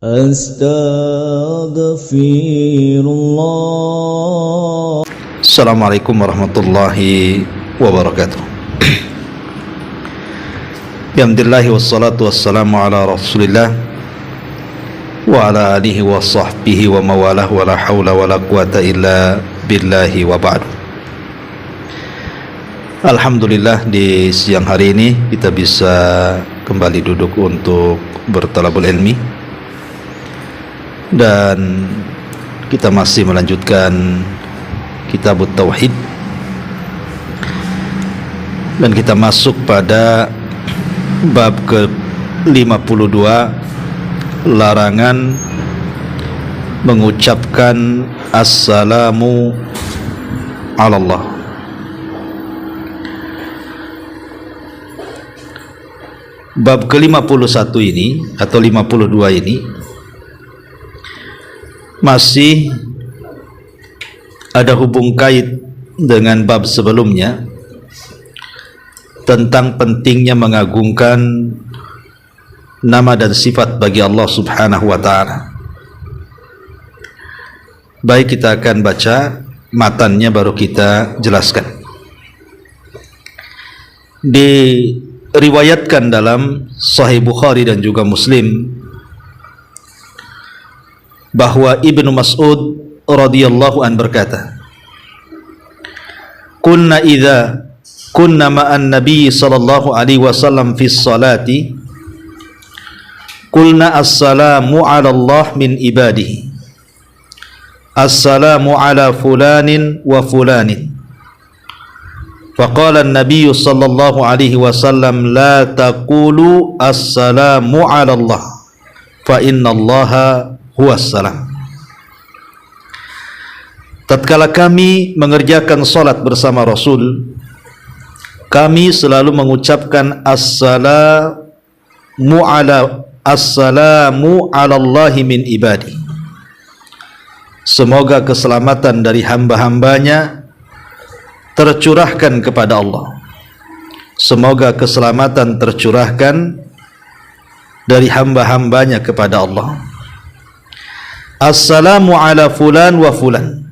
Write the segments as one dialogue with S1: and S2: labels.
S1: Astaghfirullah.
S2: Assalamualaikum warahmatullahi wabarakatuh. Alhamdulillah wassalatu wassalamu ala rasulillah wa ala alihi wa sahbihi wa mawalah wa la hawla wa la quwata illa billahi wa ba'du. Alhamdulillah, di siang hari ini kita bisa kembali duduk untuk bertalabul ilmi, dan kita masih melanjutkan kitab Tauhid, dan kita masuk pada bab ke-52, larangan mengucapkan assalamu ala Allah. Bab ke-51 ini atau 52 ini masih ada hubung kait dengan bab sebelumnya tentang pentingnya mengagungkan nama dan sifat bagi Allah Subhanahu wa ta'ala. Baik, kita akan baca matannya baru kita jelaskan. Diriwayatkan dalam Sahih Bukhari dan juga Muslim bahwa Ibnu Mas'ud radhiyallahu an berkata, kunna ma'an nabi sallallahu alaihi wasallam fi sholati qulna assalamu ala Allah min ibadihi, assalamu ala fulanin wa fulanin. Faqala an-nabiy sallallahu alaihi wasallam la taqulu assalamu ala Allah fa inna Allaha huwas salam. Tatkala kami mengerjakan salat bersama Rasul, kami selalu mengucapkan assalamu ala Allahi min ibadi. Semoga keselamatan dari hamba-hambanya tercurahkan kepada Allah. Semoga keselamatan tercurahkan dari hamba-hambanya kepada Allah. Assalamu ala fulan wa fulan,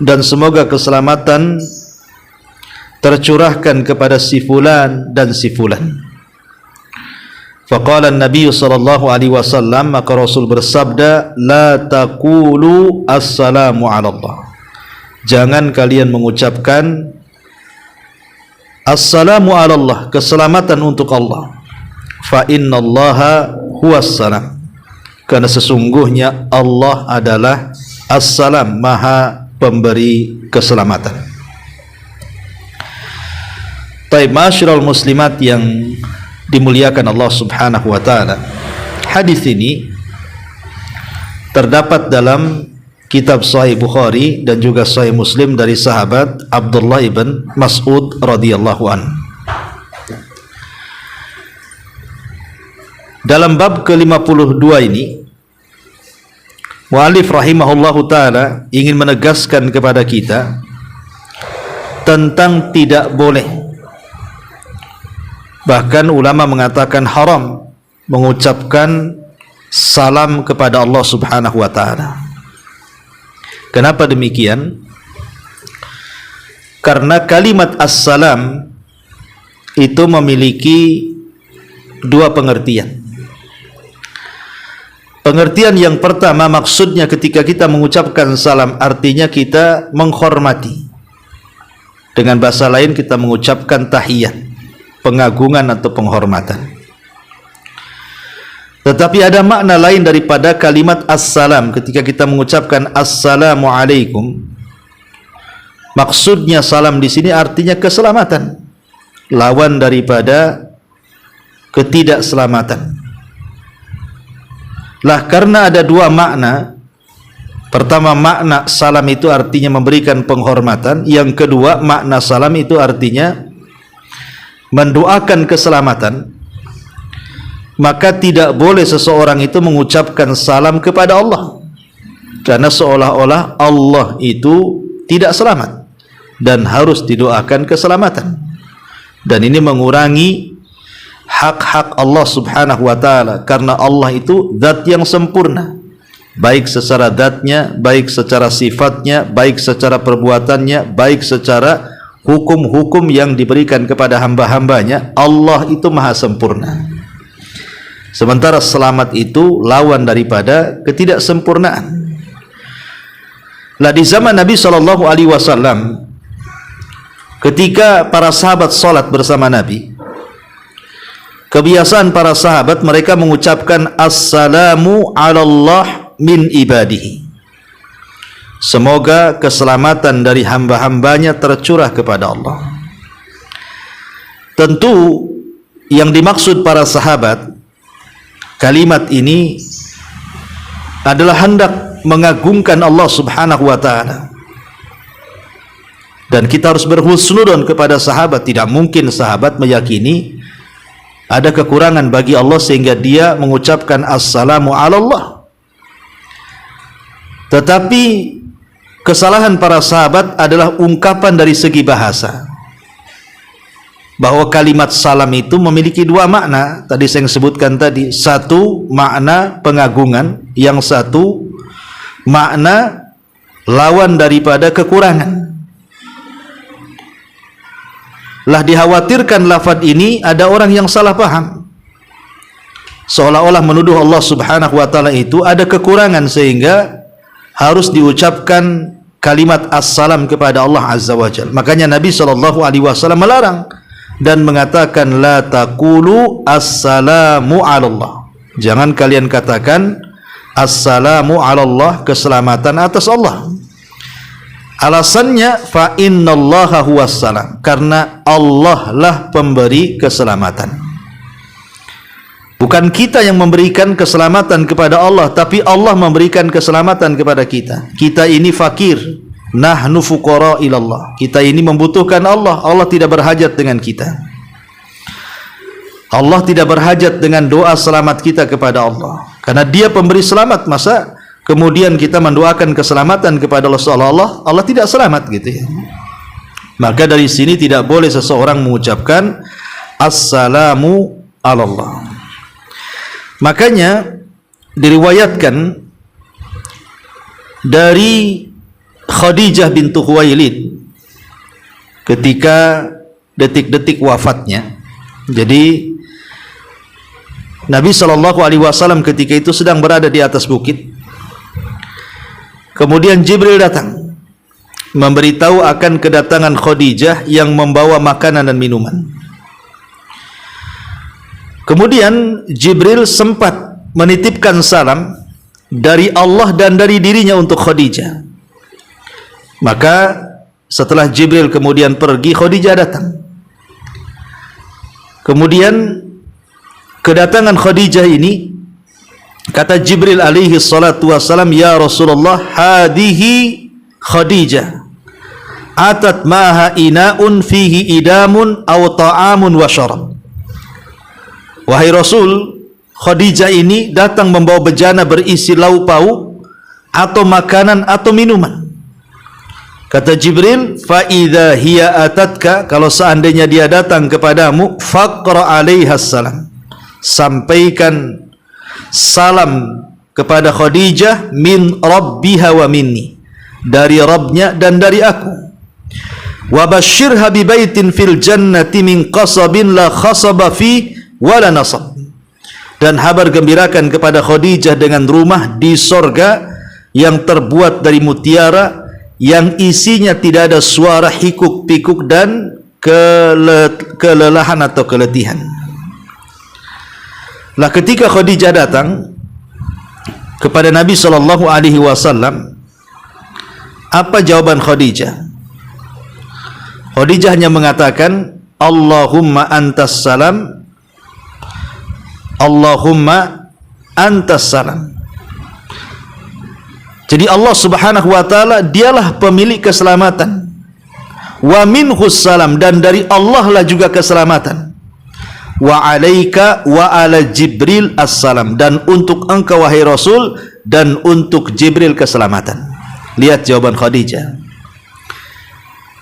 S2: dan semoga keselamatan tercurahkan kepada si fulan dan si fulan. Faqala an-nabiy sallallahu alaihi wasallam, maka Rasul bersabda, la taqulu assalamu ala Allah, jangan kalian mengucapkan assalamu ala Allah, keselamatan untuk Allah. Fa innallaha huwas salam, karena sesungguhnya Allah adalah as-salam, maha pemberi keselamatan. Taib, masyarul muslimat yang dimuliakan Allah Subhanahu wa ta'ala, hadis ini terdapat dalam kitab Sahih Bukhari dan juga Sahih Muslim dari sahabat Abdullah ibn Mas'ud radhiyallahu anhu. Dalam bab ke-52 ini, mu'allif rahimahullahu ta'ala ingin menegaskan kepada kita tentang tidak boleh, bahkan ulama mengatakan haram, mengucapkan salam kepada Allah Subhanahu wa ta'ala. Kenapa demikian? Karena kalimat assalam itu memiliki dua pengertian. Pengertian yang pertama, maksudnya ketika kita mengucapkan salam artinya kita menghormati. Dengan bahasa lain kita mengucapkan tahiyat, pengagungan atau penghormatan. Tetapi ada makna lain daripada kalimat assalam ketika kita mengucapkan assalamu alaikum. Maksudnya salam di sini artinya keselamatan, lawan daripada ketidakselamatan. Lah, karena ada dua makna. Pertama, makna salam itu artinya memberikan penghormatan. Yang kedua, makna salam itu artinya mendoakan keselamatan. Maka tidak boleh seseorang itu mengucapkan salam kepada Allah, karena seolah-olah Allah itu tidak selamat dan harus didoakan keselamatan. Dan ini mengurangi hak-hak Allah subhanahu wa ta'ala, karena Allah itu zat yang sempurna, baik secara zatnya, baik secara sifatnya, baik secara perbuatannya, baik secara hukum-hukum yang diberikan kepada hamba-hambanya. Allah itu maha sempurna. Sementara selamat itu lawan daripada ketidaksempurnaan. Lah di zaman Nabi SAW, ketika para sahabat salat bersama Nabi, kebiasaan para sahabat mereka mengucapkan assalamu ala Allah min ibadihi. Semoga keselamatan dari hamba-hambanya tercurah kepada Allah. Tentu yang dimaksud para sahabat, kalimat ini adalah hendak mengagungkan Allah subhanahu wa ta'ala. Dan kita harus berhusnudon kepada sahabat. Tidak mungkin sahabat meyakini ada kekurangan bagi Allah sehingga dia mengucapkan assalamu ala Allah. Tetapi kesalahan para sahabat adalah ungkapan dari segi bahasa, bahwa kalimat salam itu memiliki dua makna. Tadi saya sebutkan tadi, satu makna pengagungan, yang satu makna lawan daripada kekurangan. Lah dikhawatirkan lafaz ini ada orang yang salah paham, seolah-olah menuduh Allah subhanahu wa ta'ala itu ada kekurangan sehingga harus diucapkan kalimat assalam kepada Allah azza wa jalla. Makanya Nabi SAW melarang dan mengatakan la taqulu assalamu ala Allah. Jangan kalian katakan assalamu ala Allah, keselamatan atas Allah. Alasannya fa innallaha huwas salam, karena Allah lah pemberi keselamatan. Bukan kita yang memberikan keselamatan kepada Allah, tapi Allah memberikan keselamatan kepada kita. Kita ini fakir, nahnu fuqara ilallah. Kita ini membutuhkan Allah. Allah tidak berhajat dengan kita. Allah tidak berhajat dengan doa selamat kita kepada Allah, karena Dia pemberi selamat. Masa kemudian kita mendoakan keselamatan kepada Allah seolah-olah Allah tidak selamat gitu ya. Maka dari sini tidak boleh seseorang mengucapkan assalamu ala Allah. Makanya diriwayatkan dari Khadijah bintu Khuwailid ketika detik-detik wafatnya. Jadi Nabi SAW ketika itu sedang berada di atas bukit. Kemudian Jibril datang memberitahu akan kedatangan Khadijah yang membawa makanan dan minuman. Kemudian Jibril sempat menitipkan salam dari Allah dan dari dirinya untuk Khadijah. Maka setelah Jibril kemudian pergi, Khadijah datang. Kemudian kedatangan Khadijah ini, kata Jibril alaihi salatu wassalam, ya Rasulullah, hadihi Khadijah atat maha ina'un fihi idamun aw ta'amun wa syarab. Wahai Rasul, Khadijah ini datang membawa bejana berisi lauk pauk atau makanan atau minuman. Kata Jibril, fa idza hiya atatka, kalau seandainya dia datang kepadamu, faqra alaiha salam, sampaikan salam kepada Khadijah min rabbiha wa minni, dari Rabbnya dan dari aku. Wa basyirha bi baitin fil jannati min qasabin la khasaba fi wala nasab, dan kabar gembirakan kepada Khadijah dengan rumah di sorga yang terbuat dari mutiara, yang isinya tidak ada suara hikuk-pikuk dan kelelahan atau keletihan. Lah ketika Khadijah datang kepada Nabi SAW, apa jawaban Khadijah? Khadijah hanya mengatakan Allahumma antas salam, Allahumma antas salam. Jadi Allah subhanahu wa ta'ala dialah pemilik keselamatan. Wa minhus salam, dan dari Allah lah juga keselamatan. Wa alaika wa ala Jibril assalam, dan untuk engkau wahai Rasul dan untuk Jibril keselamatan. Lihat jawaban Khadijah.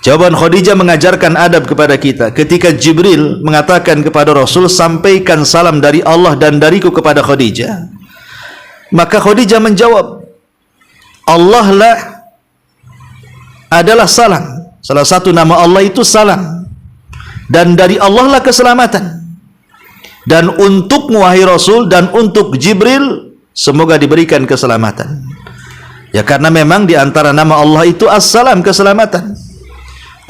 S2: Jawaban Khadijah mengajarkan adab kepada kita. Ketika Jibril mengatakan kepada Rasul, sampaikan salam dari Allah dan dariku kepada Khadijah, maka Khadijah menjawab, Allah lah adalah salam. Salah satu nama Allah itu salam, dan dari Allah lah keselamatan. Dan untukmu wahai Rasul dan untuk Jibril, semoga diberikan keselamatan. Ya, karena memang di antara nama Allah itu As-Salam, keselamatan.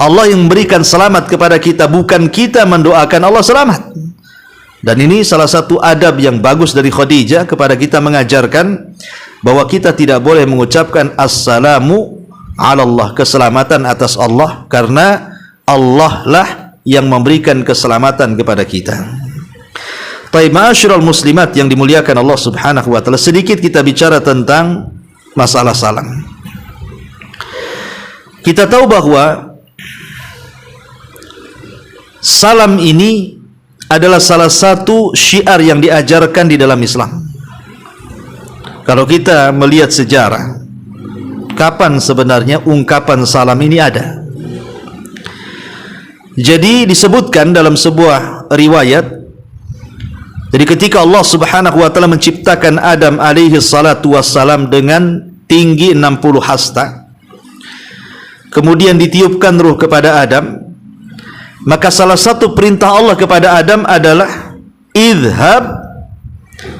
S2: Allah yang memberikan selamat kepada kita, bukan kita mendoakan Allah selamat. Dan ini salah satu adab yang bagus dari Khadijah kepada kita, mengajarkan bahwa kita tidak boleh mengucapkan Assalamu ala Allah, keselamatan atas Allah, karena Allah lah yang memberikan keselamatan kepada kita. Baik, ma'asyiral muslimat yang dimuliakan Allah Subhanahu wa taala, sedikit kita bicara tentang masalah salam. Kita tahu bahwa salam ini adalah salah satu syiar yang diajarkan di dalam Islam. Kalau kita melihat sejarah, kapan sebenarnya ungkapan salam ini ada? Jadi disebutkan dalam sebuah riwayat, jadi ketika Allah Subhanahu wa taala menciptakan Adam alaihi salatu wassalam dengan tinggi 60 hasta, kemudian ditiupkan ruh kepada Adam, maka salah satu perintah Allah kepada Adam adalah idhab,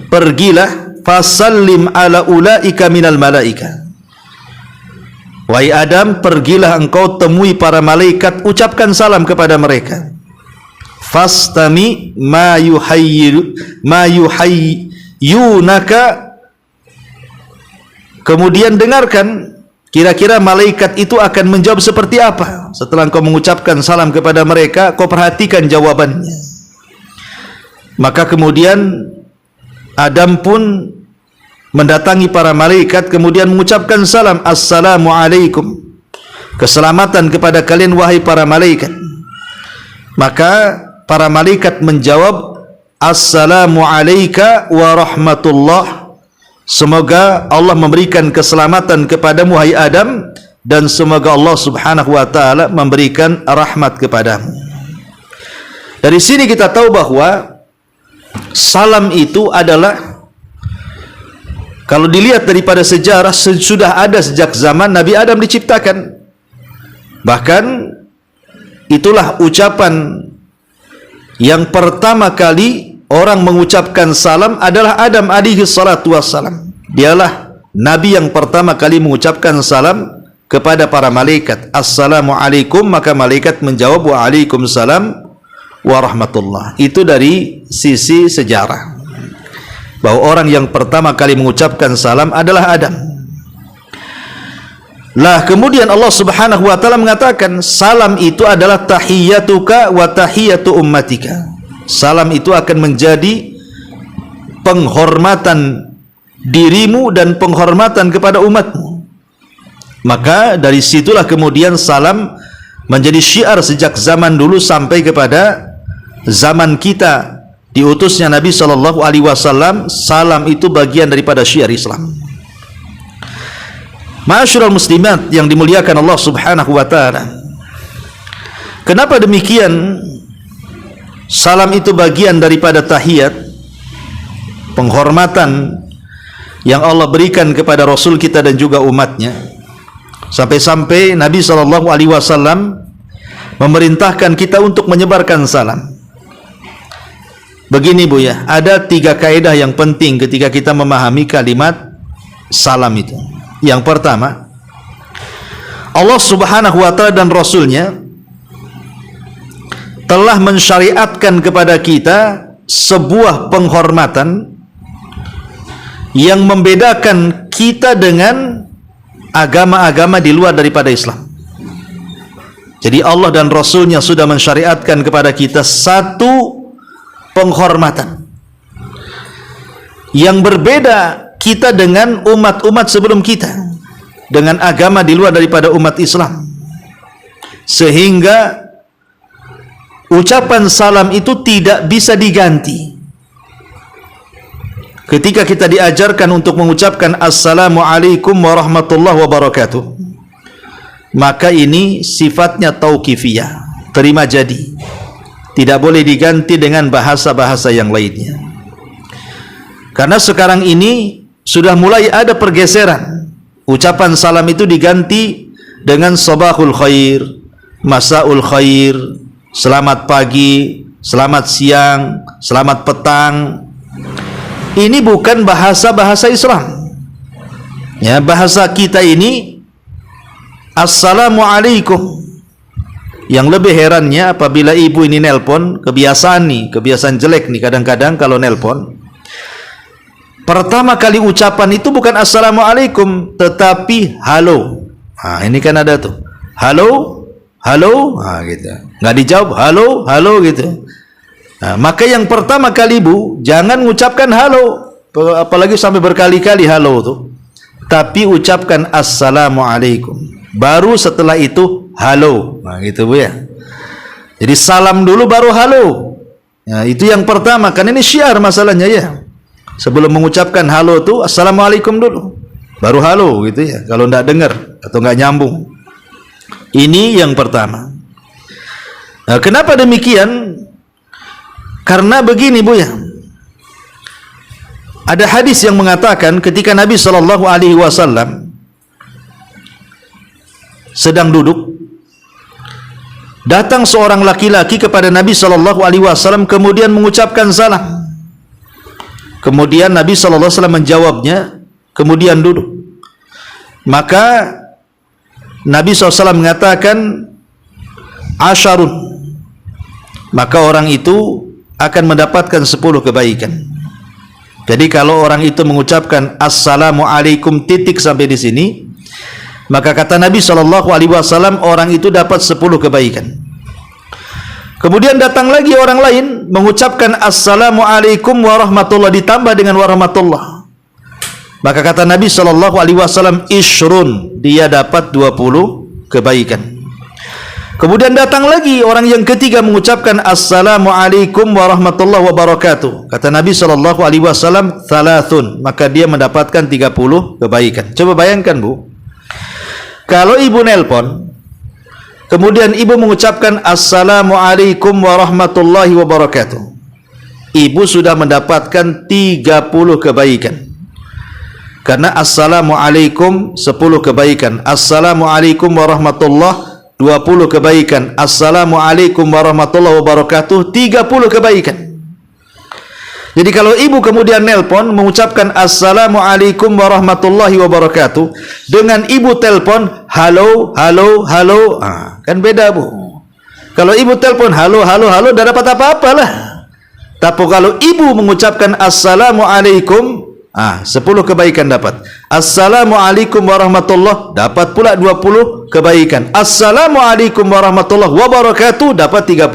S2: pergilah, fasallim ala ulaika minal malaika. Wahai Adam, pergilah engkau temui para malaikat, ucapkan salam kepada mereka. Fastami ma yuhayyunaka, kemudian dengarkan kira-kira malaikat itu akan menjawab seperti apa. Setelah engkau mengucapkan salam kepada mereka, kau perhatikan jawabannya. Maka kemudian Adam pun mendatangi para malaikat, kemudian mengucapkan salam, Assalamualaikum, keselamatan kepada kalian wahai para malaikat. Maka para malaikat menjawab, Assalamualaika wa rahmatullah, semoga Allah memberikan keselamatan kepadamu wahai Adam, dan semoga Allah Subhanahu wa taala memberikan rahmat kepadamu. Dari sini kita tahu bahwa salam itu adalah, kalau dilihat daripada sejarah, sudah ada sejak zaman Nabi Adam diciptakan. Bahkan itulah ucapan yang pertama kali orang mengucapkan salam adalah Adam alaihi salatu wassalam. Dialah Nabi yang pertama kali mengucapkan salam kepada para malaikat, Assalamualaikum, maka malaikat menjawab Waalaikumsalam warahmatullah. Itu dari sisi sejarah, bahwa orang yang pertama kali mengucapkan salam adalah Adam. Lah kemudian Allah Subhanahu wa taala mengatakan salam itu adalah tahiyyatuka wa tahiyyatu ummatika. Salam itu akan menjadi penghormatan dirimu dan penghormatan kepada umatmu. Maka dari situlah kemudian salam menjadi syiar sejak zaman dulu sampai kepada zaman kita diutusnya Nabi sallallahu alaihi wasallam. Salam itu bagian daripada syiar Islam. Ma'asyiral muslimat yang dimuliakan Allah Subhanahu wa taala, kenapa demikian? Salam itu bagian daripada tahiyat, penghormatan yang Allah berikan kepada Rasul kita dan juga umatnya. Sampai-sampai Nabi SAW memerintahkan kita untuk menyebarkan salam. Begini Bu ya, ada 3 kaidah yang penting ketika kita memahami kalimat salam itu. Yang pertama, Allah Subhanahu wa taala dan Rasulnya telah mensyariatkan kepada kita sebuah penghormatan yang membedakan kita dengan agama-agama di luar daripada Islam. Jadi Allah dan Rasulnya sudah mensyariatkan kepada kita satu penghormatan yang berbeda kita dengan umat-umat sebelum kita, dengan agama di luar daripada umat Islam, sehingga ucapan salam itu tidak bisa diganti. Ketika kita diajarkan untuk mengucapkan Assalamualaikum warahmatullahi wabarakatuh, maka ini sifatnya tauqifiyah, terima jadi, tidak boleh diganti dengan bahasa-bahasa yang lainnya. Karena sekarang ini sudah mulai ada pergeseran, ucapan salam itu diganti dengan sabahul khair, masaul khair, selamat pagi, selamat siang, selamat petang. Ini bukan bahasa-bahasa Islam. Ya, bahasa kita ini assalamualaikum. Yang lebih herannya apabila ibu ini nelpon, kebiasaan jelek nih kadang-kadang kalau nelpon. Pertama kali ucapan itu bukan assalamualaikum, tetapi halo. Nah, ini kan ada tuh. Halo, halo, nah, gitu. Nggak dijawab, halo, halo gitu. Nah, maka yang pertama kali Bu, jangan mengucapkan halo, apalagi sampai berkali-kali halo tuh. Tapi ucapkan assalamualaikum. Baru setelah itu halo. Nah, gitu Bu ya. Jadi salam dulu baru halo. Nah, itu yang pertama, kan ini syiar masalahnya ya. Sebelum mengucapkan halo tuh assalamualaikum dulu, baru halo gitu ya. Kalau tidak dengar atau nggak nyambung. Ini yang pertama. Nah, kenapa demikian? Karena begini Bu ya, ada hadis yang mengatakan ketika Nabi SAW sedang duduk, datang seorang laki-laki kepada Nabi SAW kemudian mengucapkan salam. Kemudian Nabi SAW menjawabnya, kemudian duduk. Maka Nabi SAW mengatakan asyarun, maka orang itu akan mendapatkan 10 kebaikan. Jadi kalau orang itu mengucapkan assalamualaikum titik sampai di sini, maka kata Nabi SAW orang itu dapat 10 kebaikan. Kemudian datang lagi orang lain mengucapkan assalamualaikum warahmatullahi ditambah dengan warahmatullah, maka kata Nabi SAW ishrun, dia dapat 20 kebaikan. Kemudian datang lagi orang yang ketiga mengucapkan assalamualaikum warahmatullahi wabarakatuh, kata Nabi SAW thalathun, maka dia mendapatkan 30 kebaikan. Coba bayangkan Bu, kalau ibu nelpon kemudian ibu mengucapkan assalamualaikum warahmatullahi wabarakatuh, ibu sudah mendapatkan 30 kebaikan. Karena assalamualaikum 10 kebaikan, assalamualaikum warahmatullahi 20 kebaikan, assalamualaikum warahmatullahi wabarakatuh 30 kebaikan. Jadi kalau ibu kemudian nelpon mengucapkan assalamualaikum warahmatullahi wabarakatuh, dengan ibu telpon halo halo halo, kan beda Bu. Kalau ibu telpon halo halo halo tidak dapat apa-apa lah. Tapi kalau ibu mengucapkan assalamualaikum, 10 kebaikan dapat. Assalamualaikum warahmatullahi dapat pula 20 kebaikan. Assalamualaikum warahmatullahi wabarakatuh dapat 30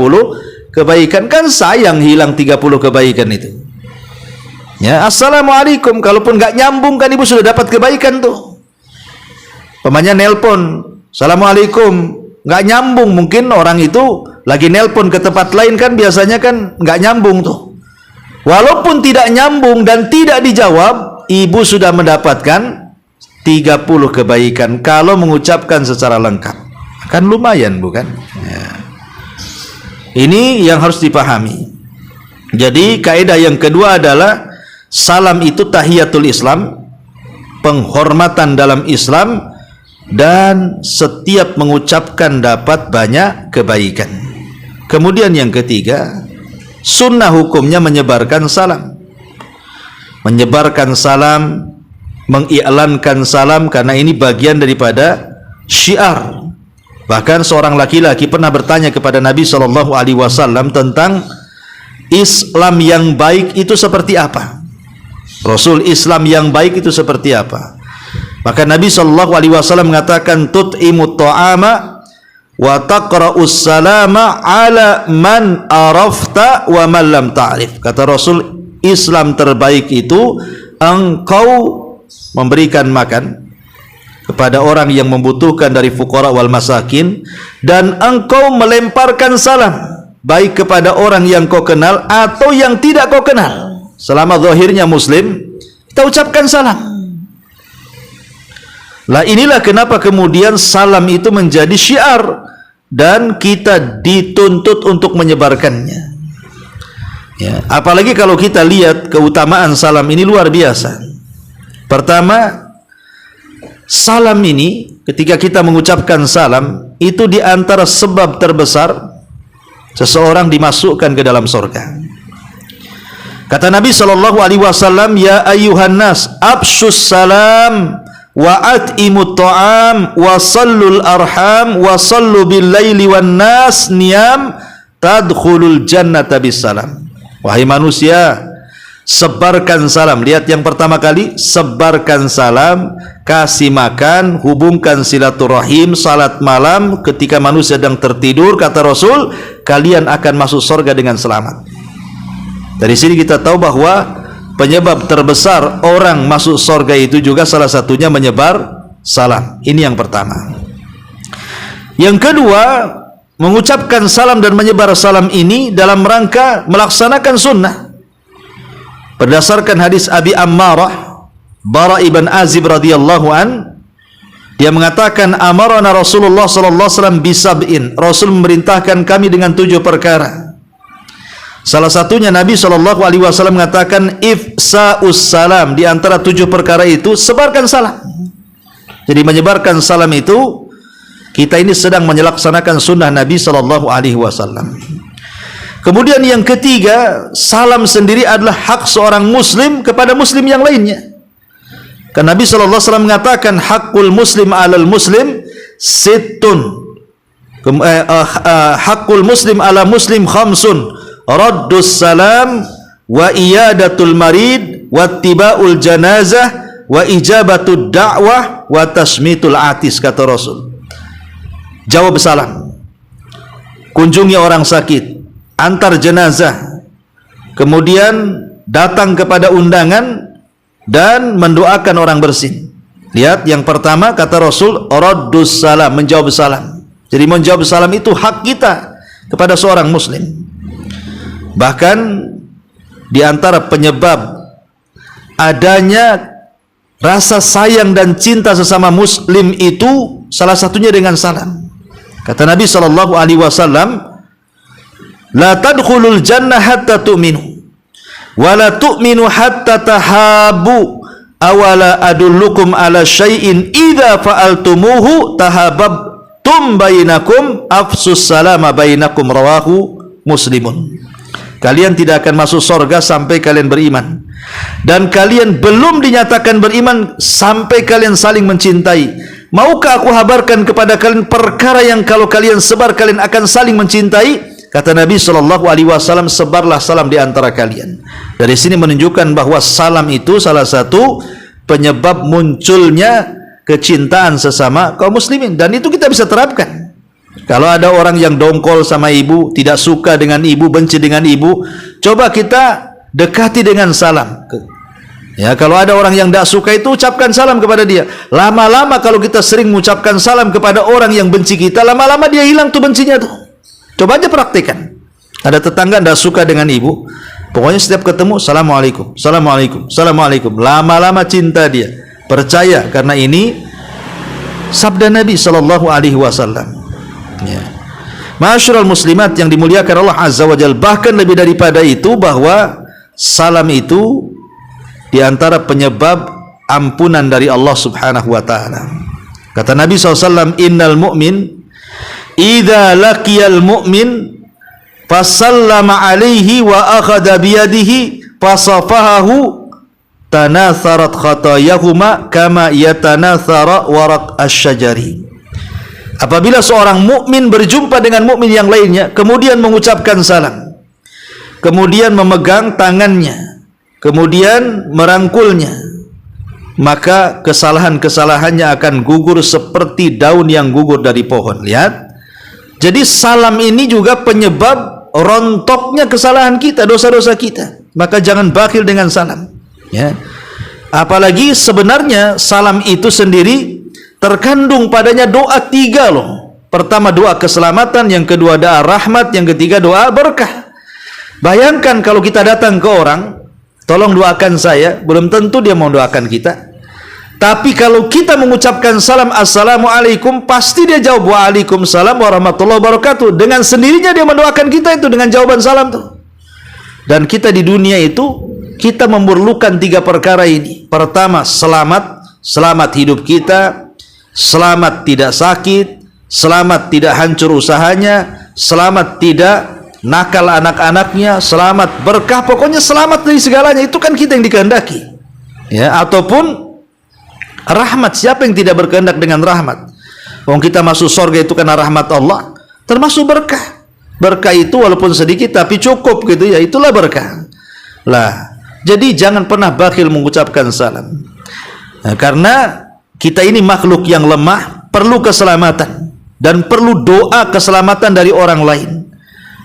S2: kebaikan. Kan sayang hilang 30 kebaikan itu. Ya, assalamualaikum, kalaupun nggak nyambung kan ibu sudah dapat kebaikan tuh. Pemanya nelpon, assalamualaikum, nggak nyambung, mungkin orang itu lagi nelpon ke tempat lain kan biasanya kan nggak nyambung tuh. Walaupun tidak nyambung dan tidak dijawab, ibu sudah mendapatkan 30 kebaikan kalau mengucapkan secara lengkap. Kan lumayan bukan? Ya. Ini yang harus dipahami. Jadi kaidah yang kedua adalah salam itu tahiyatul Islam, penghormatan dalam Islam, dan setiap mengucapkan dapat banyak kebaikan. Kemudian yang ketiga, sunnah hukumnya menyebarkan salam. Menyebarkan salam, mengiklankan salam, karena ini bagian daripada syiar. Bahkan seorang laki-laki pernah bertanya kepada Nabi SAW tentang Islam yang baik itu seperti apa. Rasul, Islam yang baik itu seperti apa? Maka Nabi SAW mengatakan tut'imut ta'ama wa taqra'us salama ala man arafta wa man lam ta'rif. Kata Rasul, Islam terbaik itu engkau memberikan makan kepada orang yang membutuhkan dari fuqara wal masakin, dan engkau melemparkan salam baik kepada orang yang kau kenal atau yang tidak kau kenal. Selama zahirnya muslim, kita ucapkan salam. Lah inilah kenapa kemudian salam itu menjadi syiar dan kita dituntut untuk menyebarkannya. Ya, apalagi kalau kita lihat keutamaan salam ini luar biasa. Pertama, salam ini ketika kita mengucapkan salam itu di antara sebab terbesar seseorang dimasukkan ke dalam surga. Kata Nabi SAW, ya ayyuhan nas, abshus salam wa at'imut ta'am wa sallul arham wa sallu bil laili wan nas niyam tadkhulul jannata bis salam. Wahai manusia, sebarkan salam. Lihat yang pertama kali, sebarkan salam, kasih makan, hubungkan silaturahim, salat malam ketika manusia sedang tertidur. Kata Rasul, kalian akan masuk surga dengan selamat. Dari sini kita tahu bahwa penyebab terbesar orang masuk surga itu juga salah satunya menyebar salam. Ini yang pertama. Yang kedua, mengucapkan salam dan menyebar salam ini dalam rangka melaksanakan sunnah. Berdasarkan hadis Abi Ammarah Bara ibn Azib radhiyallahu an, dia mengatakan, amarana Rasulullah sallallahu alaihi wasallam bisab'in. Rasul memerintahkan kami dengan 7 perkara. Salah satunya Nabi sallallahu alaihi wasallam mengatakan ifsa'us salam. Di antara 7 perkara itu sebarkan salam. Jadi menyebarkan salam itu, kita ini sedang melaksanakan sunnah Nabi sallallahu alaihi wasallam. Kemudian yang ketiga, salam sendiri adalah hak seorang muslim kepada muslim yang lainnya. Kan Nabi sallallahu alaihi wasallam mengatakan hakul muslim 'alal muslim sittun. Hakul muslim 'ala muslim khamsun. Raddus salam wa iyadatul marid wa ittiba'ul janazah wa ijabatud da'wah wa tasmitul atis, kata Rasul. Jawab salam, kunjungi orang sakit, antar jenazah, kemudian datang kepada undangan dan mendoakan orang bersin. Lihat yang pertama kata Rasul, raddus salam, menjawab salam. Jadi menjawab salam itu hak kita kepada seorang muslim. Bahkan di antara penyebab adanya rasa sayang dan cinta sesama muslim itu salah satunya dengan salam. Kata Nabi sallallahu alaihi wasallam, la tadkhulul jannah hatta tu'minu wa la tu'minu hatta tahabu awala adullukum ala syai'in idza fa'altumuhu tahabbtum bainakum afsus salama bainakum, rawahu Muslimun. Kalian tidak akan masuk surga sampai kalian beriman, dan kalian belum dinyatakan beriman sampai kalian saling mencintai. Maukah aku habarkan kepada kalian perkara yang kalau kalian sebar kalian akan saling mencintai? Kata Nabi SAW, sebarlah salam di antara kalian. Dari sini menunjukkan bahwa salam itu salah satu penyebab munculnya kecintaan sesama kaum muslimin, dan itu kita bisa terapkan. Kalau ada orang yang dongkol sama ibu, tidak suka dengan ibu, benci dengan ibu, coba kita dekati dengan salam. Ya, kalau ada orang yang tidak suka itu, ucapkan salam kepada dia. Lama-lama kalau kita sering mengucapkan salam kepada orang yang benci kita, lama-lama dia hilang tuh bencinya tuh. Coba aja praktikkan. Ada tetangga tidak suka dengan ibu, pokoknya setiap ketemu, assalamualaikum, assalamualaikum, assalamualaikum. Lama-lama cinta dia. Percaya, karena ini sabda Nabi SAW. Ya. Ma'asyiral muslimat yang dimuliakan Allah Azza wa Jalla, bahkan lebih daripada itu, bahwa salam itu di antara penyebab ampunan dari Allah Subhanahu wa taala. Kata Nabi SAW, innal mu'min idza laqiyal mu'min fasallama alaihi wa akhadha biyadihi fasafahahu tanatharat khatayahuma kama yatanathara waraq asyajari. Apabila seorang mukmin berjumpa dengan mukmin yang lainnya, kemudian mengucapkan salam, kemudian memegang tangannya, kemudian merangkulnya, maka kesalahan-kesalahannya akan gugur seperti daun yang gugur dari pohon. Lihat. Jadi salam ini juga penyebab rontoknya kesalahan kita, dosa-dosa kita. Maka jangan bakhil dengan salam. Ya. Apalagi sebenarnya salam itu sendiri terkandung padanya doa 3 loh. Pertama doa keselamatan, yang kedua doa rahmat, yang ketiga doa berkah. Bayangkan kalau kita datang ke orang, tolong doakan saya, belum tentu dia mau doakan kita. Tapi kalau kita mengucapkan salam assalamualaikum, pasti dia jawab waalaikumsalam warahmatullahi wabarakatuh. Dengan sendirinya dia mendoakan kita itu dengan jawaban salam tuh. Dan kita di dunia itu, kita memerlukan 3 perkara ini. Pertama, selamat hidup kita, selamat tidak sakit, selamat tidak hancur usahanya, selamat tidak nakal anak-anaknya, selamat berkah, pokoknya selamat dari segalanya. Itu kan kita yang dikehendaki, ya. Ataupun rahmat, siapa yang tidak berkehendak dengan rahmat? Wong kita masuk surga itu karena rahmat Allah, termasuk berkah. Berkah itu walaupun sedikit tapi cukup gitu ya, itulah berkah. Lah, jadi jangan pernah bakhil mengucapkan salam. Nah, karena kita ini makhluk yang lemah, perlu keselamatan dan perlu doa keselamatan dari orang lain.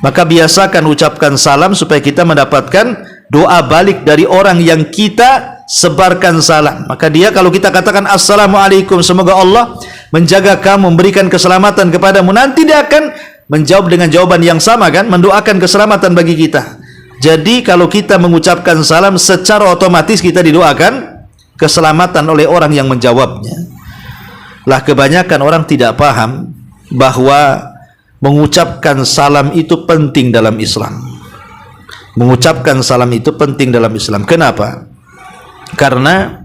S2: Maka biasakan ucapkan salam supaya kita mendapatkan doa balik dari orang yang kita sebarkan salam. Maka dia kalau kita katakan assalamualaikum, semoga Allah menjaga kamu, memberikan keselamatan kepadamu, nanti dia akan menjawab dengan jawaban yang sama kan, mendoakan keselamatan bagi kita. Jadi kalau kita mengucapkan salam, secara otomatis kita didoakan keselamatan oleh orang yang menjawabnya. Lah kebanyakan orang tidak paham bahwa mengucapkan salam itu penting dalam Islam. Mengucapkan salam itu penting dalam Islam. Kenapa? Karena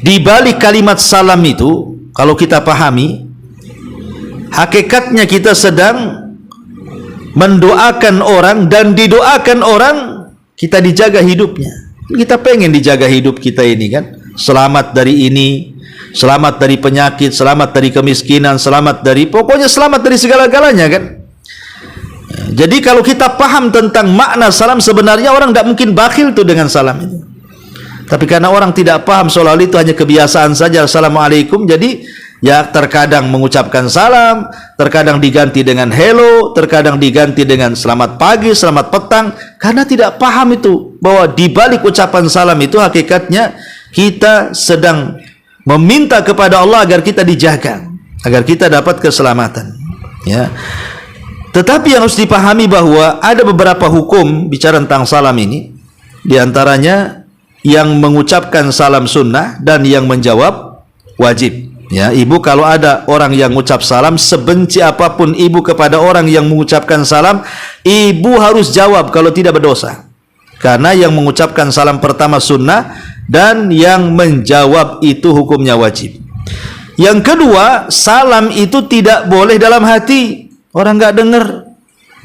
S2: di balik kalimat salam itu, kalau kita pahami, hakikatnya kita sedang mendoakan orang, dan didoakan orang kita dijaga hidupnya. Kita pengen dijaga hidup kita ini kan, selamat dari ini, selamat dari penyakit, selamat dari kemiskinan, selamat dari, pokoknya selamat dari segala-galanya kan. Jadi kalau kita paham tentang makna salam, sebenarnya orang tidak mungkin bakhil tuh dengan salam itu. Tapi karena orang tidak paham, soal itu hanya kebiasaan saja assalamualaikum, jadi ya terkadang mengucapkan salam, terkadang diganti dengan hello, terkadang diganti dengan selamat pagi, selamat petang, karena tidak paham itu bahwa di balik ucapan salam itu hakikatnya kita sedang meminta kepada Allah agar kita dijaga, agar kita dapat keselamatan, ya. Tetapi yang harus dipahami bahwa ada beberapa hukum bicara tentang salam ini, diantaranya yang mengucapkan salam sunnah dan yang menjawab wajib. Ya, ibu kalau ada orang yang mengucap salam, sebenci apapun ibu kepada orang yang mengucapkan salam, ibu harus jawab kalau tidak berdosa. Karena yang mengucapkan salam pertama sunnah, dan yang menjawab itu hukumnya wajib. Yang kedua, salam itu tidak boleh dalam hati. Orang nggak dengar.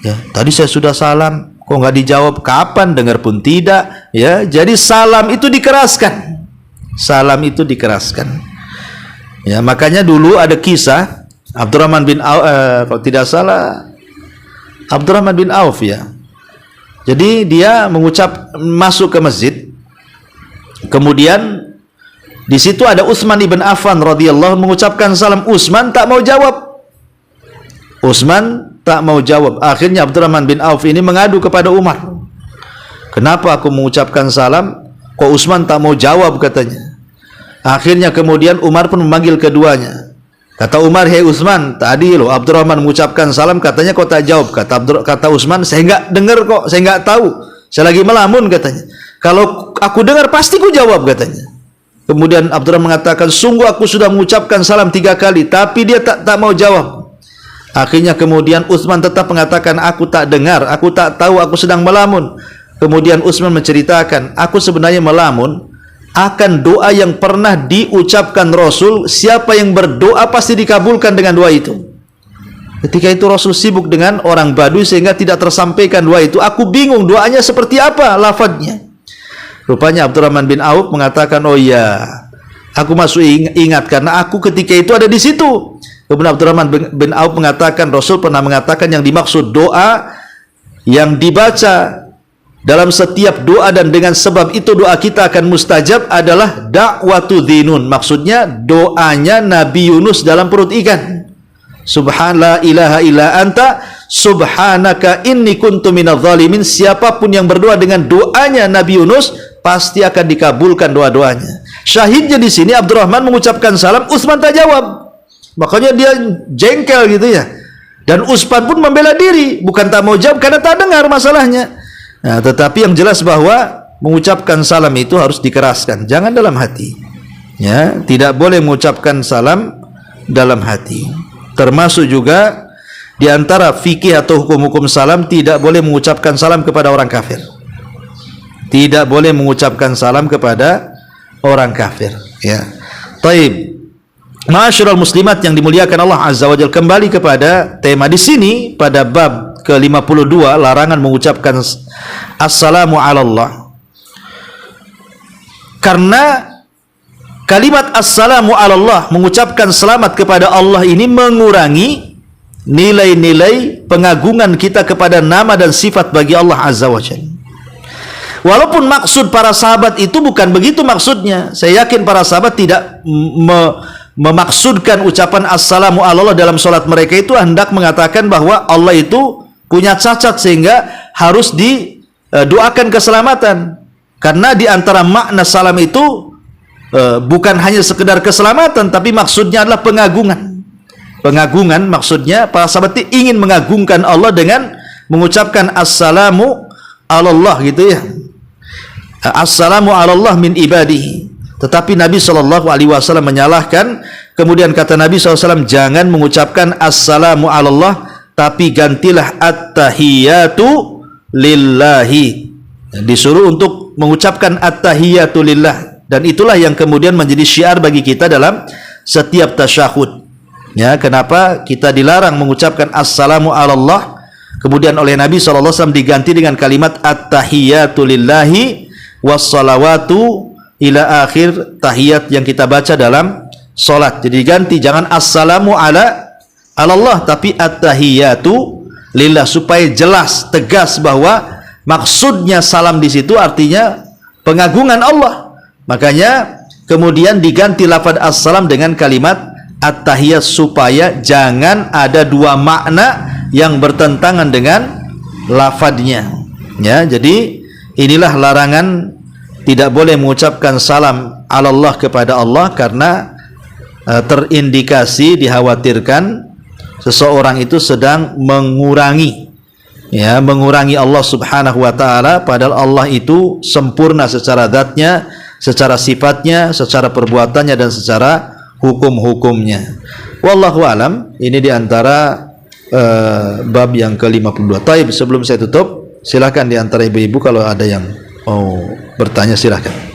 S2: Ya, tadi saya sudah salam, kok nggak dijawab? Kapan? Dengar pun tidak. Ya, jadi salam itu dikeraskan. Salam itu dikeraskan. Ya, makanya dulu ada kisah Abdurrahman bin Auf, kalau tidak salah Abdurrahman bin Auf ya. Jadi dia masuk ke masjid. Kemudian di situ ada Utsman ibn Affan radhiyallahu mengucapkan salam. Utsman tak mau jawab. Akhirnya Abdurrahman bin Auf ini mengadu kepada Umar. Kenapa aku mengucapkan salam, kok Utsman tak mau jawab katanya. Akhirnya kemudian Umar pun memanggil keduanya. Kata Umar, hei Utsman, tadi loh Abdurrahman mengucapkan salam, katanya kau tak jawab. Kata Utsman, saya enggak dengar kok, saya enggak tahu. Saya lagi melamun katanya. Kalau aku dengar pasti ku jawab katanya. Kemudian Abdurrahman mengatakan, sungguh aku sudah mengucapkan salam 3 kali, tapi dia tak mau jawab. Akhirnya kemudian Utsman tetap mengatakan, aku tak dengar, aku tak tahu, aku sedang melamun. Kemudian Utsman menceritakan, aku sebenarnya melamun akan doa yang pernah diucapkan Rasul. Siapa yang berdoa pasti dikabulkan dengan doa itu. Ketika itu Rasul sibuk dengan orang Badui sehingga tidak tersampaikan doa itu. Aku bingung doanya seperti apa lafadznya. Rupanya Abdurrahman bin Auf mengatakan, oh iya, aku masih ingat karena aku ketika itu ada di situ. Kemudian Abdurrahman bin Auf mengatakan, Rasul pernah mengatakan yang dimaksud doa yang dibaca dalam setiap doa dan dengan sebab itu doa kita akan mustajab adalah da'watu dhinun. Maksudnya doanya Nabi Yunus dalam perut ikan. Subhanallah ilaha illa anta subhanaka inni kuntu minadh dhalimin. Siapapun yang berdoa dengan doanya Nabi Yunus pasti akan dikabulkan doa-doanya. Syahidnya di sini Abdurrahman mengucapkan salam, Utsman tak jawab. Makanya dia jengkel gitu ya. Dan Utsman pun membela diri, bukan tak mau jawab karena tak dengar masalahnya. Nah, tetapi yang jelas bahwa mengucapkan salam itu harus dikeraskan, jangan dalam hati. Ya, tidak boleh mengucapkan salam dalam hati. Termasuk juga di antara fikih atau hukum-hukum salam, tidak boleh mengucapkan salam kepada orang kafir. Tidak boleh mengucapkan salam kepada orang kafir. Ya. Taib. Ma'asyiral muslimat yang dimuliakan Allah Azza wa Jalla, kembali kepada tema di sini pada bab ke-52, larangan mengucapkan assalamu ala Allah. Karena kalimat assalamu ala Allah, mengucapkan selamat kepada Allah ini mengurangi nilai-nilai pengagungan kita kepada nama dan sifat bagi Allah Azza wa Jalla. Walaupun maksud para sahabat itu bukan begitu maksudnya. Saya yakin para sahabat tidak memaksudkan ucapan assalamu ala Allah dalam sholat mereka itu hendak mengatakan bahwa Allah itu punya cacat sehingga harus didoakan keselamatan. Karena di antara makna salam itu bukan hanya sekedar keselamatan, tapi maksudnya adalah pengagungan. Pengagungan maksudnya para sahabat ingin mengagungkan Allah dengan mengucapkan assalamu ala Allah, gitu ya. Assalamu ala Allah min ibadihi. Tetapi Nabi SAW menyalahkan. Kemudian kata Nabi SAW, jangan mengucapkan assalamu ala Allah, tapi gantilah at-tahiyatu lillahi. Disuruh untuk mengucapkan at-tahiyatu lillah. Dan itulah yang kemudian menjadi syiar bagi kita dalam setiap tasyahud. Ya, kenapa kita dilarang mengucapkan assalamu ala Allah, kemudian oleh Nabi SAW diganti dengan kalimat at-tahiyatu lillahi wassalawatu ila akhir tahiyat yang kita baca dalam solat. Jadi diganti, jangan assalamu ala Allah, tapi at-tahiyatu lillah, supaya jelas, tegas bahwa maksudnya salam di situ artinya pengagungan Allah. Makanya kemudian diganti lafaz assalam dengan kalimat at-tahiyat, supaya jangan ada dua makna yang bertentangan dengan lafadznya. Ya, jadi inilah larangan tidak boleh mengucapkan salam ala Allah kepada Allah, karena terindikasi, dikhawatirkan seseorang itu sedang mengurangi Allah Subhanahu wa taala, padahal Allah itu sempurna secara zatnya, secara sifatnya, secara perbuatannya, dan secara hukum-hukumnya. Wallahu alam. Ini diantara bab yang ke-52. Taib, sebelum saya tutup, silakan diantara ibu-ibu kalau ada yang mau bertanya, silakan.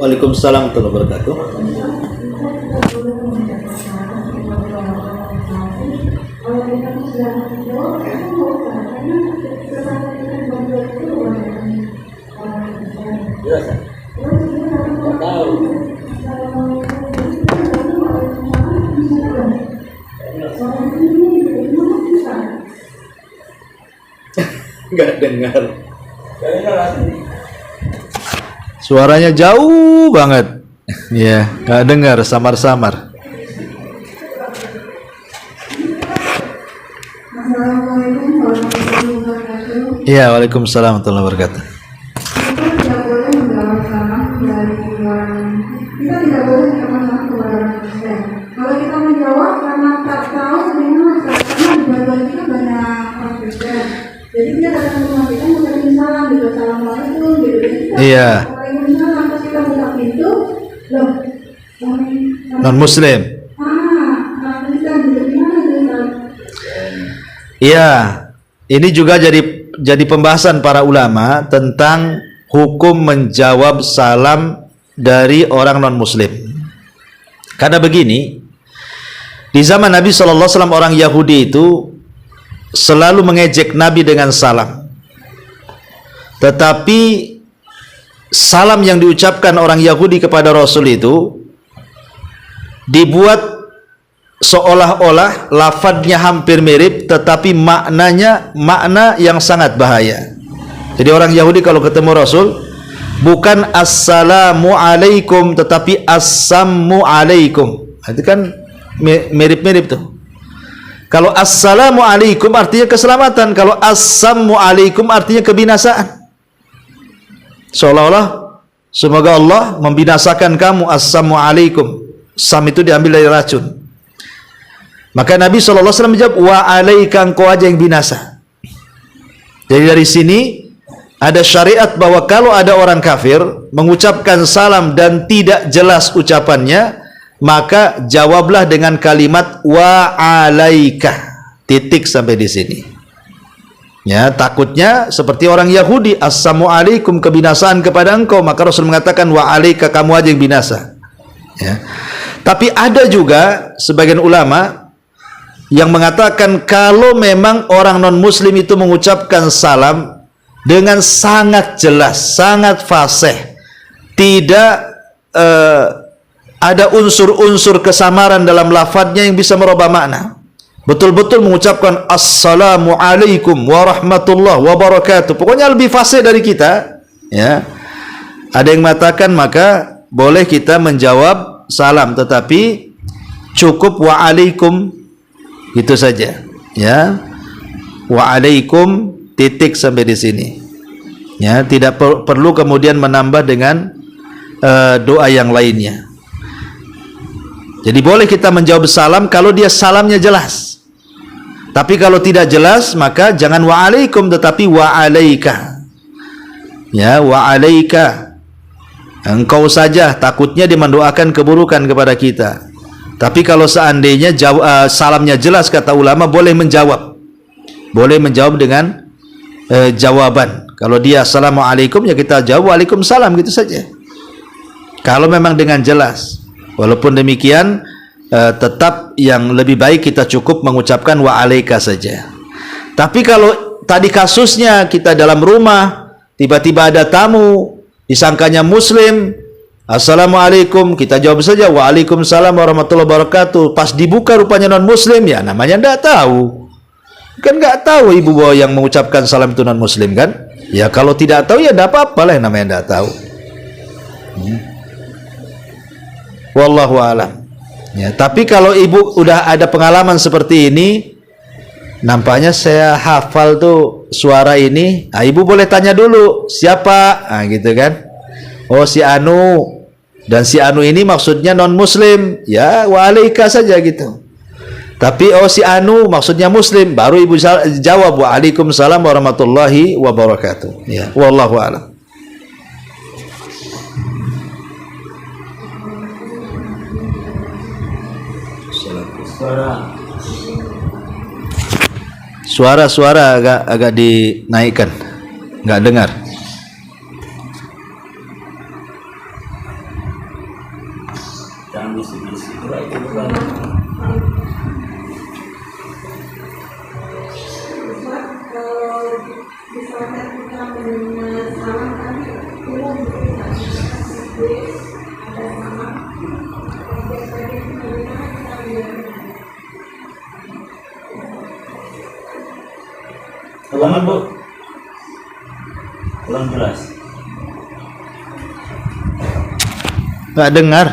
S2: Waalaikumsalam warahmatullahi wabarakatuh. Enggak dengar. Suaranya jauh banget. Ya, enggak dengar, samar-samar. Iya, waalaikumsalam warahmatullahi wabarakatuh.
S1: Tidak boleh menjawab salam dari kita tidak boleh menjawab salam kepada orang Muslim. Kalau kita menjawab karena tak tahu sebenarnya, karena di bagian kita banyak orang Kristen. Jadi kita datang ke rumah kita mengucapkan salam, gitu, assalamualaikum, gitu.
S2: Iya.
S1: Waalaikumsalam, pas kita buka pintu, loh,
S2: Non Muslim.
S1: kita duduk di mana gitu?
S2: Iya. Ini juga jadi pembahasan para ulama tentang hukum menjawab salam dari orang non-muslim. Karena begini, di zaman Nabi SAW orang Yahudi itu selalu mengejek Nabi dengan salam. Tetapi salam yang diucapkan orang Yahudi kepada Rasul itu dibuat seolah-olah lafadznya hampir mirip tetapi maknanya makna yang sangat bahaya. Jadi orang Yahudi kalau ketemu Rasul bukan assalamu alaikum tetapi assammu alaikum. Itu kan mirip-mirip tuh. Kalau assalamu alaikum artinya keselamatan, kalau assammu alaikum artinya kebinasaan. Seolah-olah semoga Allah membinasakan kamu, assammu alaikum. Sam itu diambil dari racun. Maka Nabi SAW menjawab, wa alaika, engkau aja yang binasa. Jadi dari sini ada syariat bahwa kalau ada orang kafir mengucapkan salam dan tidak jelas ucapannya, maka jawablah dengan kalimat wa alaika, titik sampai di sini. Ya, takutnya seperti orang Yahudi, assalamu alaikum, kebinasaan kepada engkau, maka Rasul mengatakan wa alaika, kamu aja yang binasa. Ya. Tapi ada juga sebagian ulama yang mengatakan kalau memang orang non-muslim itu mengucapkan salam dengan sangat jelas, sangat fasih, tidak ada unsur-unsur kesamaran dalam lafadznya yang bisa merubah makna, betul-betul mengucapkan assalamu alaikum warahmatullahi wabarakatuh, pokoknya lebih fasih dari kita, ya. Ada yang mengatakan maka boleh kita menjawab salam tetapi cukup wa alaikum, itu saja, ya. Wa alaikum, titik sampai di sini. Ya, tidak perlu kemudian menambah dengan doa yang lainnya. Jadi boleh kita menjawab salam kalau dia salamnya jelas. Tapi kalau tidak jelas maka jangan wa alaikum tetapi wa alaika. Ya, wa alaika. Engkau saja, takutnya dia mendoakan keburukan kepada kita. Tapi kalau seandainya salamnya jelas, kata ulama, boleh menjawab. Boleh menjawab dengan jawaban. Kalau dia assalamualaikum, ya kita jawab waalaikumsalam, gitu saja. Kalau memang dengan jelas. Walaupun demikian, tetap yang lebih baik kita cukup mengucapkan wa alaika saja. Tapi kalau tadi kasusnya kita dalam rumah, tiba-tiba ada tamu, disangkanya muslim, assalamualaikum, kita jawab saja waalaikumsalam warahmatullahi wabarakatuh. Pas dibuka rupanya non muslim, ya namanya enggak tahu. Kan enggak tahu ibu bawa yang mengucapkan salam itu non muslim kan? Ya kalau tidak tahu ya enggak apa-apa lah, namanya enggak tahu. Wallahu a'lam. Ya, tapi kalau ibu udah ada pengalaman seperti ini, nampaknya saya hafal tuh suara ini, ibu boleh tanya dulu siapa, gitu kan? Oh si Anu, dan si Anu ini maksudnya non muslim, ya waalaikumsalam saja gitu. Tapi oh si Anu maksudnya muslim, baru ibu jawab waalaikumsalam warahmatullahi wabarakatuh. Ya, wallahu a'lam. Suara agak dinaikkan, nggak dengar.
S3: Jangan bisik-bisik. Ulangan Bu, ulang jelas.
S2: Nggak dengar.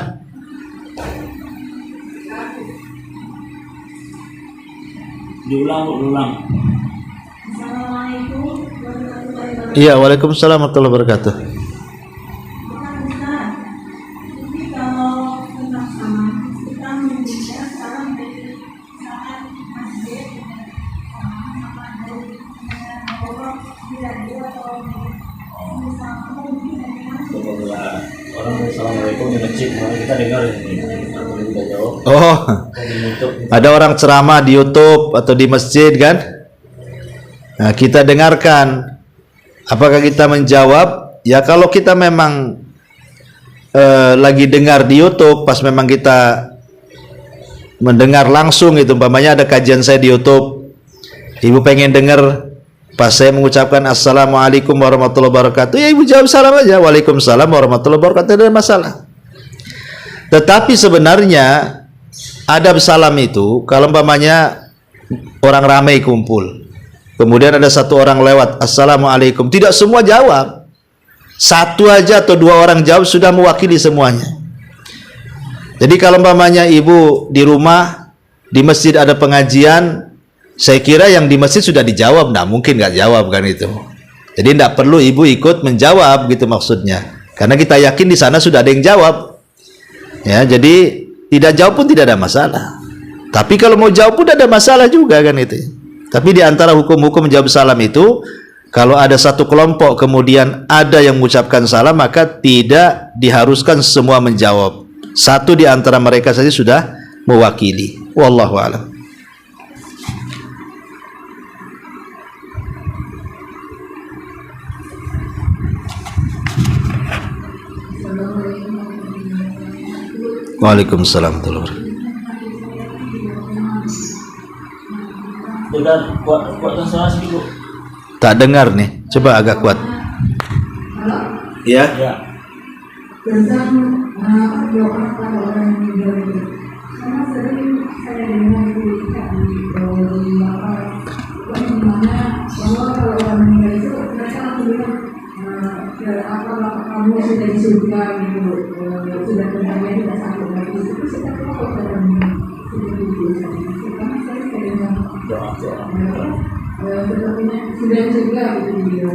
S3: Diulang, ulang.
S2: Iya, waalaikumsalam warahmatullahi wabarakatuh.
S3: Assalamualaikum di masjid, kita dengar ini.
S2: Oh, ada orang ceramah di YouTube atau di masjid kan? Nah, kita dengarkan. Apakah kita menjawab? Ya kalau kita memang lagi dengar di YouTube, pas memang kita mendengar langsung itu, umpamanya ada kajian saya di YouTube, ibu pengen dengar pas saya mengucapkan assalamualaikum warahmatullahi wabarakatuh, ya ibu jawab salam aja, waalaikumsalam warahmatullahi wabarakatuh, tidak ada masalah. Tetapi sebenarnya adab salam itu kalau umpamanya orang ramai kumpul, kemudian ada satu orang lewat, assalamualaikum, tidak semua jawab. Satu aja atau dua orang jawab sudah mewakili semuanya. Jadi kalau umpamanya ibu di rumah, di masjid ada pengajian, saya kira yang di masjid sudah dijawab, nah mungkin nggak jawab kan itu. Jadi tidak perlu ibu ikut menjawab gitu maksudnya, karena kita yakin di sana sudah ada yang jawab. Ya, jadi tidak jawab pun tidak ada masalah. Tapi kalau mau jawab pun ada masalah juga kan itu. Tapi di antara hukum-hukum menjawab salam itu, kalau ada satu kelompok kemudian ada yang mengucapkan salam, maka tidak diharuskan semua menjawab. Satu di antara mereka saja sudah mewakili. Wallahu a'lam. Waalaikumsalam warahmatullahi wabarakatuh.
S3: Dengar kuatkan suara sedikit, Bu.
S2: Tak dengar nih, coba agak kuat. Ya.
S3: Ya.
S1: Tentang doa pada orang yang meninggal itu, karena sering saya dengar itu di mana bahwa kalau orang meninggal itu mereka langsung bilang apa kamu sudah di surga gitu, sudah tenaganya tidak sakit lagi. Itu seperti apa orang seperti itu? Karena saya dengar sepertinya sudah di surga gitu.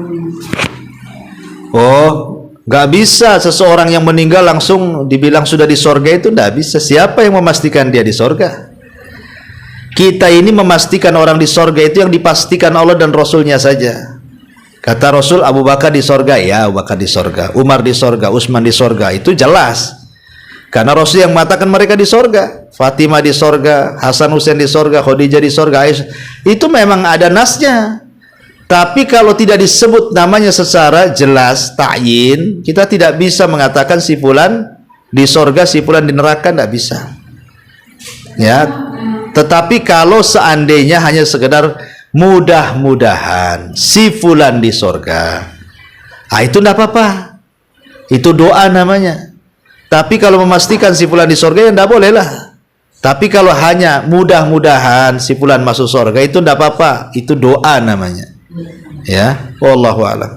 S2: Oh, nggak bisa seseorang yang meninggal langsung dibilang sudah di sorga, itu nggak bisa. Siapa yang memastikan dia di sorga? Kita ini memastikan orang di sorga itu yang dipastikan Allah dan Rasulnya saja. Kata Rasul, Abu Bakar di sorga, ya Abu Bakar di sorga. Umar di sorga, Utsman di sorga, itu jelas. Karena Rasul yang mengatakan mereka di sorga. Fatimah di sorga, Hasan Husain di sorga, Khadijah di sorga, Aisyah. Itu memang ada nasnya. Tapi kalau tidak disebut namanya secara jelas, ta'yin, kita tidak bisa mengatakan si fulan di sorga, si fulan di neraka, tidak bisa. Ya. Tetapi kalau seandainya hanya sekedar mudah-mudahan si fulan di sorga, itu tidak apa-apa. Itu doa namanya. Tapi kalau memastikan si fulan di sorga, ya tidak boleh lah. Tapi kalau hanya mudah-mudahan si fulan masuk sorga, itu tidak apa-apa. Itu doa namanya. Ya, wallahu a'lam.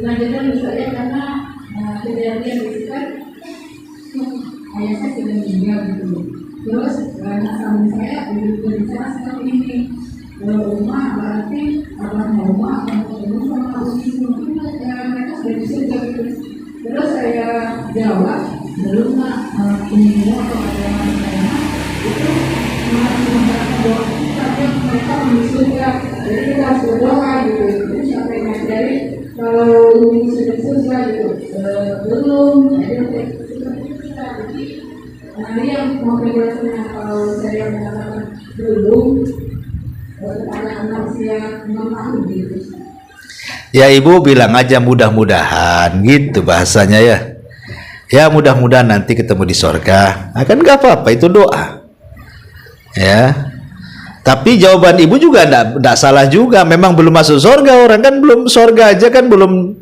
S1: Lanjutan misalnya karena kejadian itu kan ayah saya sudah meninggal gitu. Terus anak suami saya berbicara seperti ini. Rumah berarti rumah akan ketemu sama ibu, mereka sudah di surga gitu. Terus saya jawab, belum nak ini atau ada yang saya itu masih mengatakan doa tapi mereka di surga. Jadi kita harus berdoa gitu. Jadi siapa yang ngajari kalau ini sudah surga gitu, belum. Jadi nanti yang mau penjelasannya kalau saya mengatakan belum kepada anak usia 6 tahun gitu.
S2: Ya ibu bilang aja mudah-mudahan gitu bahasanya ya. Ya mudah-mudahan nanti ketemu di sorga. Nah, kan nggak apa-apa, itu doa. Ya. Tapi jawaban ibu juga enggak salah juga. Memang belum masuk sorga orang, kan belum sorga aja kan belum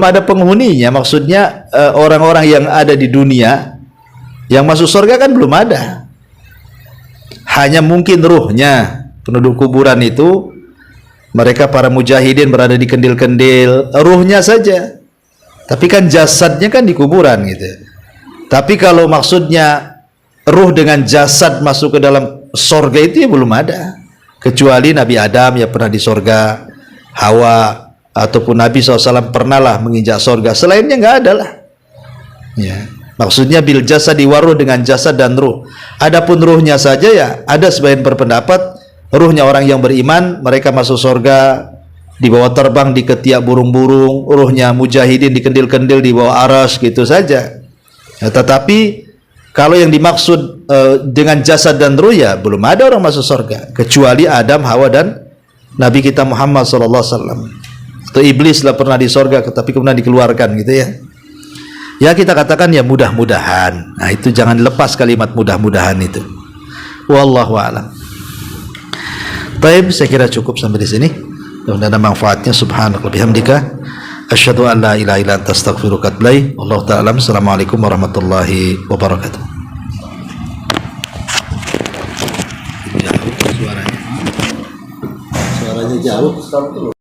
S2: ada penghuninya. Maksudnya orang-orang yang ada di dunia yang masuk sorga kan belum ada. Hanya mungkin ruhnya penduduk kuburan itu, mereka para mujahidin berada di kendil-kendil, ruhnya saja. Tapi kan jasadnya kan di kuburan gitu. Tapi kalau maksudnya ruh dengan jasad masuk ke dalam sorga itu ya belum ada. Kecuali Nabi Adam ya pernah di sorga, Hawa ataupun Nabi SAW pernahlah menginjak sorga. Selainnya nggak ada lah. Ya. Maksudnya bil jasad diwaruh dengan jasad dan ruh. Adapun ruhnya saja ya ada sebagian berpendapat ruhnya orang yang beriman mereka masuk sorga, dibawa terbang di ketiak burung-burung. Ruhnya mujahidin di kendil-kendil di bawah aras gitu saja. Ya, tetapi kalau yang dimaksud dengan jasad dan ruh ya belum ada orang masuk sorga kecuali Adam, Hawa dan Nabi kita Muhammad SAW. Atau iblis lah pernah di sorga tapi kemudian dikeluarkan gitu ya. Ya kita katakan ya mudah-mudahan. Nah itu jangan lepas kalimat mudah-mudahan itu. Wallahu a'lam. Baik, saya kira cukup sampai di sini. Mudah-mudahan ada manfaatnya. Subhanallah bihamdika asyhadu an la ilaha illa anta astaghfiruka wa atubu ilaik. Wallahu ta'ala. Assalamualaikum warahmatullahi wabarakatuh.
S4: jauh.
S3: Setahun itu loh.